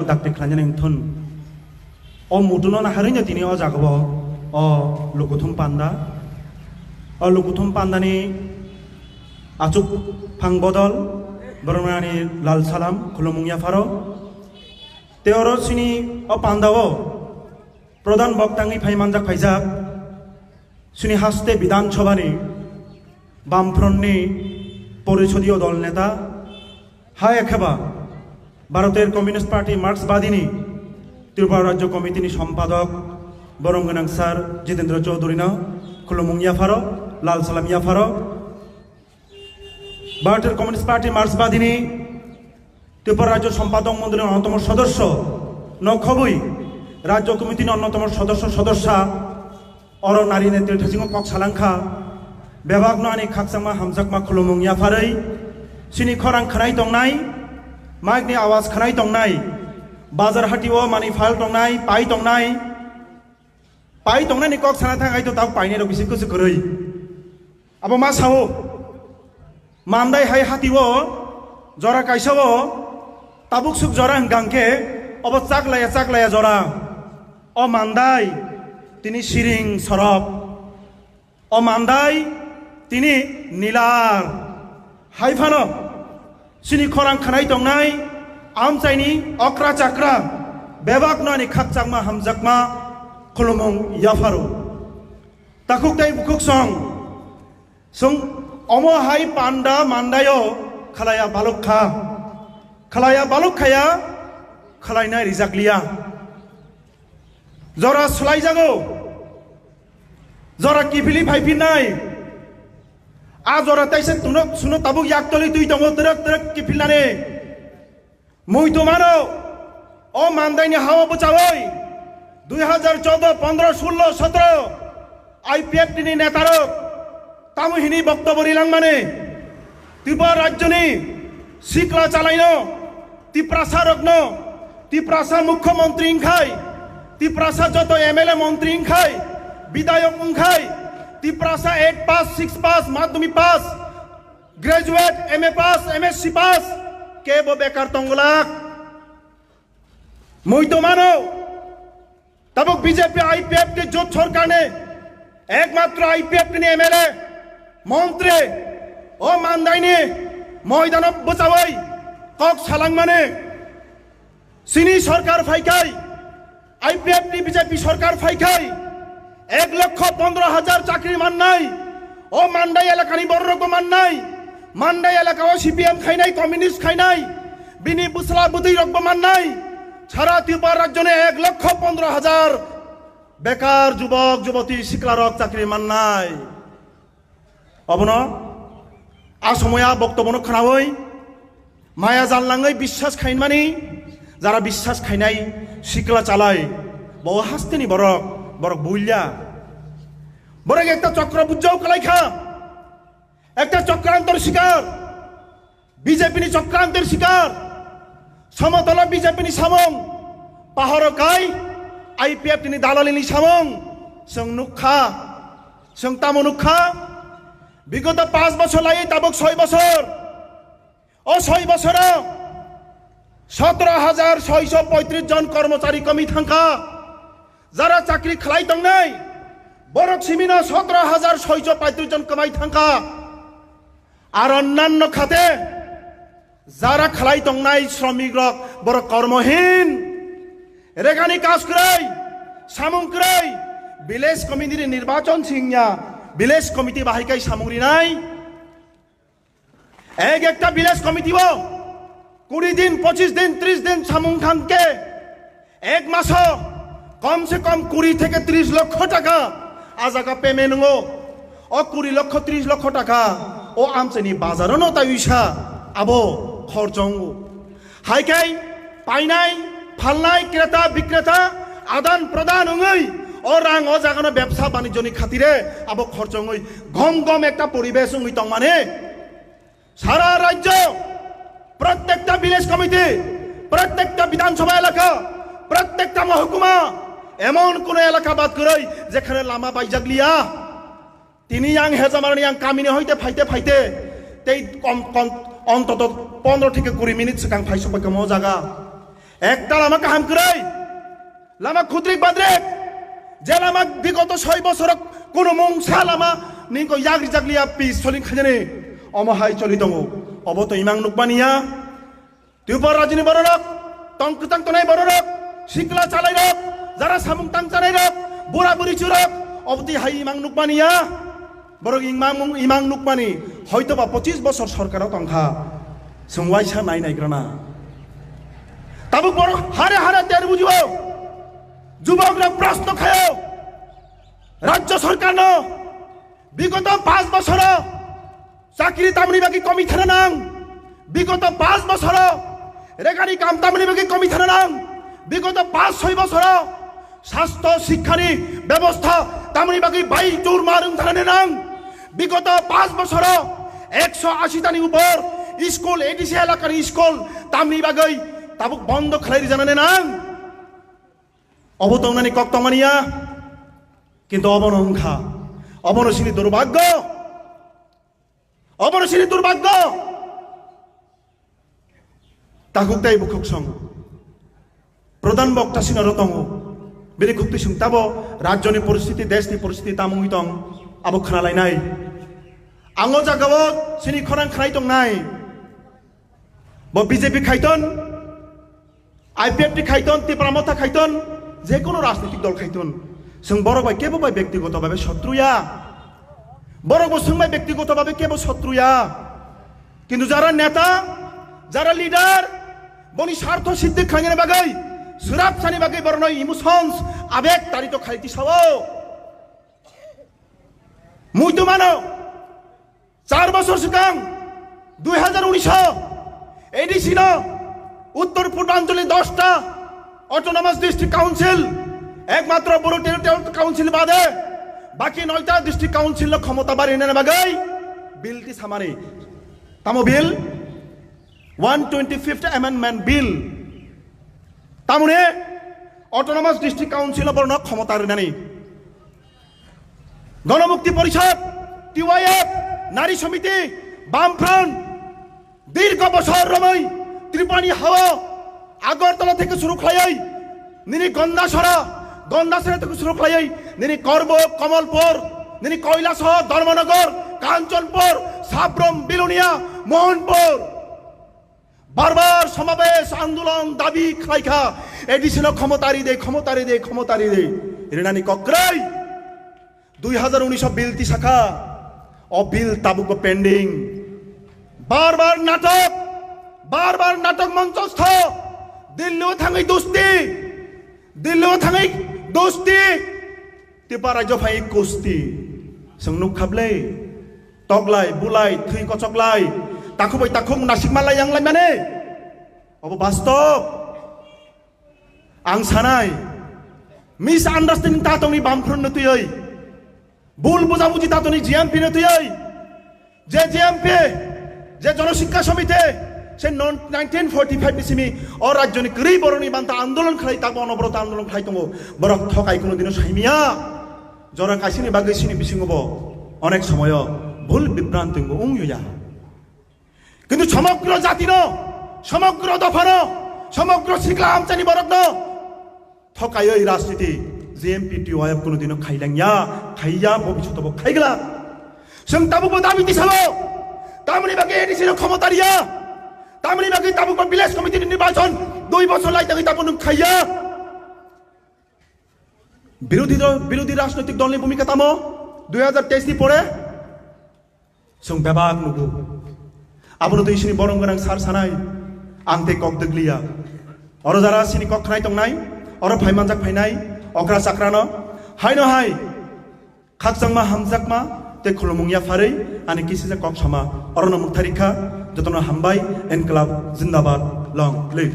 dakte klanjane thun o mutuno na harinya tini o jagbo o lukuthum panda ni achuk phangbodol boromani lal salam khulumungya faro teoro sini o pandao প্রধান বক্তাঙ্গি ফাইমানজাক ফাইজাক সুনি হাসতে বিধানসভানি বামফ্রন্টনি পরিষদীয় দল নেতা হায় একেবা ভারতের communist party মার্ক্সবাদীনি Tripura রাজ্য কমিটিনি সম্পাদক বরমগোনাং sir Jitendra চৌধুরীন খুলুমুং ইয়াফারো লাল সালাম ইয়াফারো ভারতের কমিউনিস্ট পার্টি মার্ক্সবাদীনি ত্রিপুরা রাজ্য সম্পাদক মন্ডলীর অন্যতম সদস্য নখবই রাজ্য কমিটির অন্যতম সদস্যা অর নারী নেত্রী ঠাসিং কক সালাংখা বেবাগনো আনি খাকসামা হামজাকমা খুলুমুং ইয়াফাरै সিনি খরাং খানাই তংনাই মাইকनि आवाज खानाय तंनाय बाजार हाटिओ मानि फाइल तंनाय पाइ तंनायनि कक साना थाखाय तो ताव पाइने र बिसि कुसु खरै अब मा सावो मामदाय हाय हाटिओ जरा काइसाओ ताबुक सुक जरा गांके अब चाकलाया जरा ओ मामदाय तिनि सिरिं सरब ओ मामदाय तिनि नीलार हायफानो सिनि खरां खानाय तंनाय आमचाइनि अक्रा चाक्रा बेबागनानि खाकचाकमा हामजाकमा खुलुमुं याफारो ताकुकताय बुकुकसं सं अमो हाय पान्डा मान्दायो खालाया बालुकखाया खालायनाय रिजाकलिया जरा सोलायजागौ जरा किफिलि फायफिननाय आ जरा ताइसे सुनो ताबुक याकतलि तुइ दङ तरक किफिलनाने मुइ तो मानो ओ मानदायनि हावा बचावै 2014 15 16 17 आईपीएफ नि नेतारो तामुहिनि बक्तव्य रिलां माने त्रिपुरा राज्यनि सिक्ला चालायनो तिप्रासा रग्नो तिप्रासा मुख्यमंत्री इंखाय तिप्रासा जत एमएलए मंत्री इंखाय विधायक इंखाय तिप्रासा 8 पास 6 पास माध्यमिक पास ग्रेजुएट एमए पास एमएससी पास के बो बेकार तंगलाक मुई तो मानो तब बीजेपी आईपीएफ के जो सरकार ने एकमात्र आईपीएफ ने एमएलए मंत्री ओ मानदायनि मैदान बचावै कक सालां माने सिनी सरकार फाइकाय आईपीएफ नि बीजेपी सरकार फाइकाय 1,15,000 चाकरी माननाय ओ मानदाय एलाकानि बररको माननाय मानदाय एलाकाओ सीपीएम खाइनाय कम्युनिस्ट खाइनाय बिनि बुसला बुदै रकबो माननाय सारा त्रिपुरा राज्यने 1,15,000 बेकार जुबक जुबती सिक्लारक चाकरी माननाय अबनो आसमया बक्तव्य खोनावै माया जानलाङै বিশ্বাস खाइनमानि যারা বিশ্বাস খাইনাই सिक्ला चालाय बहु हास्तेनि बरक बुइल्या बरक एक चक्र बुझाव कलाइखा एक चक्रांतर शिकार बीजेपी चक्रांतर शिकार समतल बीजेपी सामं पाहर काय आईपीएफ दालाली सामं जों नुखा जों तामो नुखा विगत 5 बছর लाई ताबक 6 बছর ओ 6 বছর 17,635 जन कर्मचारी कमी थांखा যারা চাকরি খালাই তংনাই বরক সিমিনা 17,635 জন কমাই থাঙ্কা আর অন্যান্য খাতে যারা খালাই তংনাই শ্রমিক রক বড় কর্মহীন রেগানি কাজ করাই সামং করাই ভিলেজ কমিটির নির্বাচন সিংয়া ভিলেজ কমিটি বাহিকাই সামগ্রী নাই একটা ভিলেজ কমিটি 20 दिन 25 दिन 30 दिन সামং খানকে এক মাস कम से कम 20 থেকে 30 লক্ষ টাকা আজাকা পেমেন্ট ও 20 লক্ষ 30 লক্ষ টাকা ও আমচেনি বাজারনো তাইসা আবো খরচং হাইকাই পাইনাই ফালনাই ক্রেতা বিক্রেতা আদান প্রদান ওই ও রাং ও জাগানো ব্যবসা বাণিজ্যনি খাতিরে আবো খরচং ওই গম একটা পরিবেশ ওই তং মানে সারা রাজ্য প্রত্যেকটা ভিলেজ কমিটি প্রত্যেকটা বিধানসভা এলাকা প্রত্যেকটা মহকুমা এমন কোন এলাকা বাদ করাই যেখানে লামা বাইজাগলিয়া তিনি আং হেজামারনি আং কামিনি হইতে ফাইতে তেই অন্তত 15 থেকে 20 মিনিট সিগাং ফাইসপাকে মো জায়গা একটা লামা কাহাম করাই লামা খুদ্রিক বাদ্রেক যে লামা বিগত 6 বছর কোন মংসা লামা নিকো ইয়াগরি জাগলিয়া পিস সলিং খাজানে অমহাই চলি দङ অবত ইমাং নুকবানিয়া ত্রিপুরা রাজনী বড়রক টংকৃতাং তনাই বড়রক শিকলা চালাই রক যারা সামুং তাং চালাই রক বুড়া বুড়ি চুরক অবতি হাই ইমাং নুকবানিয়া বরং ইমাং নুকবানি হয়তোবা 25 বছর সরকারও তংখা সোংওয়াইসা নাইগ্রানা তাবু বড় হারে হারে তের বুঝিব যুবকরা প্রশ্ন খায় রাজ্য সরকার ন বিগত 5 বছর চাকরি তামনি বাকি কমি থানা নাং বিগত 5 বছর রেগানি কাম তামনি বাকি কমি থানা নাং বিগত 5-6 বছর স্বাস্থ্য শিক্ষানি ব্যবস্থা তামনি বাকি বাই চোর মারুং থানা নাং বিগত 5 বছর 180 টানি উপর স্কুল এডিসি এলাকার স্কুল তামনি বাকি তাবুক বন্ধ খালাই জানানে নাং অবতংনানি কক্তমানিয়া কিন্তু অবনংখা অবনশিনী দুর্ভাগ্য অবনশিনী দুর্ভাগ্য তাকুকতাই বুকুকসং প্রধান বক্তা সিনরতং বেরি খুক্তি সুংতাব রাজ্যনি পরিস্থিতি দেশনি পরিস্থিতি তামুইতং আবো খানালাই নাই আঙো জাগাব সিনি খরাং খানাই দং নাই ব বিজেপি খাইতন আইপিএফটি খাইতন ত্রিপুরামতা খাইতন যে কোনো রাজনৈতিক দল খাইতন जों बरक बाय केबो बाय व्यक्तिगतভাবে শত্রুয়া বরক সঙ্গে ব্যক্তিগতভাবে কেবল শত্রুয়া কিন্তু যারা নেতা যারা লিডার বনি স্বার্থ সিদ্ধি খাঙের বাগাই সুরাবসানি বাগাই বরণ ইমোশনস আবেগ তারিত খাইতি সাও মুই তো মানো 4 বছর সিগাং 2019 এডিসি ন উত্তর পূর্বাঞ্চলে 10টা অটোনমাস ডিস্ট্রিক্ট কাউন্সিল একমাত্র বড় টেরিটরিয়াল কাউন্সিল বাদে বাকি 9টা ডিস্ট্রিক্ট কাউন্সিল ক্ষমতা বাড়িয়ে বাগাই বিলটি সামানে তামো বিল 125th অ্যামেন্ডমেন্ট বিল তামনে অটোনমাস ডিস্ট্রিক্ট কাউন্সিল বর্ণ ক্ষমতা রেনানি গণমুক্তি পরিষদ টিওয়াইএফ নারী সমিতি বামফ্রন্ট দীর্ঘ বছর রমই ত্রিপুরানি হাওয়া আগরতলা থেকে শুরু খাই নিনি গন্দাসরা থেকে শুরু খাই নিনি করব কমলপুর নিনি কৈলাস ধর্মনগর কাঞ্চনপুর সাব্রম বিলুনিয়া মোহনপুর বারবার সমাবেশ আন্দোলন দাবি খাইখা এডিশন ক্ষমতারি দে রেনানি কক্রাই 2019 বিলতি শাখা ও বিল তাবুক পেন্ডিং বারবার নাটক মঞ্চস্থ দিল্লিও থাঙै दोस्ती ত্রিপুরা রাজ্য ফাই কুস্তি संनुक खाबले तगलाय बुलाय थै कचकलाय ताखुबै ताखुम नासिकमालाय आंलाय माने अब वास्तव आं सानाय मिस आन्डारस्टेन्डिं तातोनि बामफ्रन्ट नतुयै भुल बुझाबुझि तातोनि जिएमपि नतुयै जे जिएमपि जे जनशिक्षा समिति से 1945 बिसिमी और राज्यनि गरी बरनि बान्ता आन्दोलन खालाय ताबो अनबरत आन्दोलन खालाय दङ बरक थकाय कोनो दिन साइमिया जरा कासिनि बागैसिनि बिसिङबो अनेक समय भुल बिभ्रान्तिबो उंयुया किन्तु समग्र जातिनो समग्र दफानो समग्र सिक्ला आमचानि बरकनो थकायै राजनीति जेएमपि टिवाइएफ कोनो दिन खाइलांया खाइया भबिष्यतबो खाइगला जों ताबो दाबि दिसाबो तामनि बागै एडिसिनो क्षमतारिया तामनि बागै ताबो भिलेज कमिटिनि निर्वाचन 2 বছর लाइतागै ताबो नों खाइया বিরোধী রাজনৈতিক দলের ভূমিকা তামো 2023 नि পরে जों बेबाग नुगु आबनो दैसिनि बरंगोनां सार सानाय आंते कक दग्लिया अर जारा सिनि कक खानाय तंनाय अर फाइमानजाक फाइनाय अग्रा चाक्रानो हायनो हाय खाकजांमा हामजाकमा ते खुलुमुंगिया फारै आनि किसिजा कक समा अरनो मुक्तारिखा जतनो हामबाय एनक्लाब जिंदाबाद लं लै